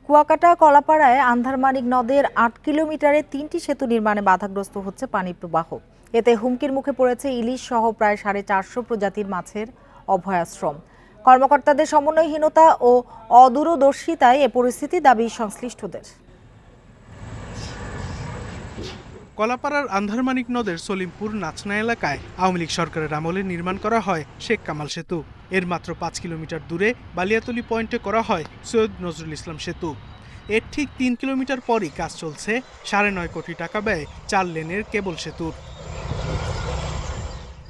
কুয়াকাটা কলাপাড়ায় আন্ধারমানিক নদের ৮ কিলোমিটারে ৩টি সেতু নির্মাণে বাধাগ্রস্ত হচ্ছে পানি প্রবাহ। এতে হুমকির মুখে পড়েছে ইলিশ সহ প্রায় 450 প্রজাতির মাছের অভয়াশ্রম। কর্মকর্তাদের সমন্বয়হীনতা ও অদূরদর্শিতায় এ পরিস্থিতি, দাবি সংশ্লিষ্টদের। কলাপাড়ার আন্ধারমানিক নদের সলিমপুর নাচনা এলাকায় আওয়ামী লীগ সরকারের আমলে নির্মাণ করা হয় শেখ কামাল সেতু। এর মাত্র 5 কিলোমিটার দূরে বালিয়াতলী পয়েন্টে করা হয় সৈয়দ নজরুল ইসলাম সেতু। এর ঠিক 3 কিলোমিটার পরই কাজ চলছে 9.5 কোটি টাকা ব্যয়ে 4 লেনের কেবল সেতুর।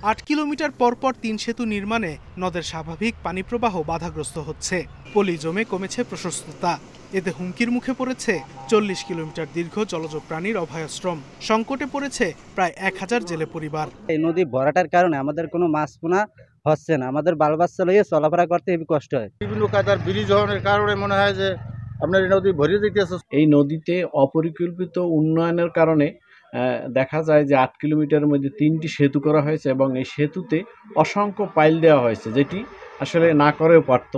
8 কিলোমিটার পরপর 3 সেতু নির্মাণে নদের স্বাভাবিক পানি প্রবাহ বাধাগ্রস্ত হচ্ছে। পলি জমে কমেছে প্রশস্ততা। এতে হুমকির মুখে পড়েছে 40 কিলোমিটার দীর্ঘ জলজ প্রাণীর অভয়াশ্রম। সংকটে পড়েছে প্রায় 1000 জেলে পরিবার। এই নদী ভরাটার কারণে আমাদের কোনো মাছ পোনা হচ্ছে না, আমাদের বাল বাচ্চা লইয়ে চলাফেরা করতে খুবই কষ্ট হয়। বিভিন্ন কায়দার ব্রিজ হওয়ার কারণে মনে হয় যে আপনার এই নদী ভরিয়ে দিতেছে। এই নদীতে অপরিকল্পিত উন্নয়নের কারণে দেখা যায় যে 8 কিলোমিটারের মধ্যে 3টি সেতু করা হয়েছে এবং এই সেতুতে অসংখ্য পাইল দেওয়া হয়েছে, যেটি আসলে না করেও পারত।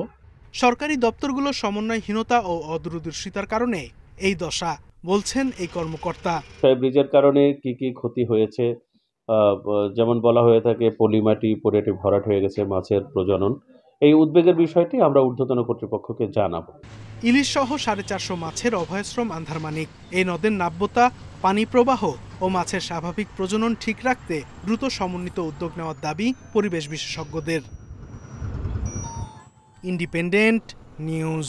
সরকারি দপ্তরগুলোর সমন্বয়হীনতা ও অদূরদর্শিতার কারণে এই দশা, বলছেন এই কর্মকর্তা। ব্রিজের কারণে কি কি ক্ষতি হয়েছে, যেমন বলা হয়ে থাকে পলিমাটি পড়ে ভরাট হয়ে গেছে, মাছের প্রজনন। এই উদ্বেগের বিষয়টি আমরা ঊর্ধ্বতন কর্তৃপক্ষকে জানাবো। ইলিশ সহ 450 মাছের অভয়াশ্রম আন্ধারমানিক। এই নদের নাব্যতা, পানি প্রবাহ ও মাছের স্বাভাবিক প্রজনন ঠিক রাখতে দ্রুত সমন্বিত উদ্যোগ নেওয়ার দাবি পরিবেশ বিশেষজ্ঞদের। Independent news.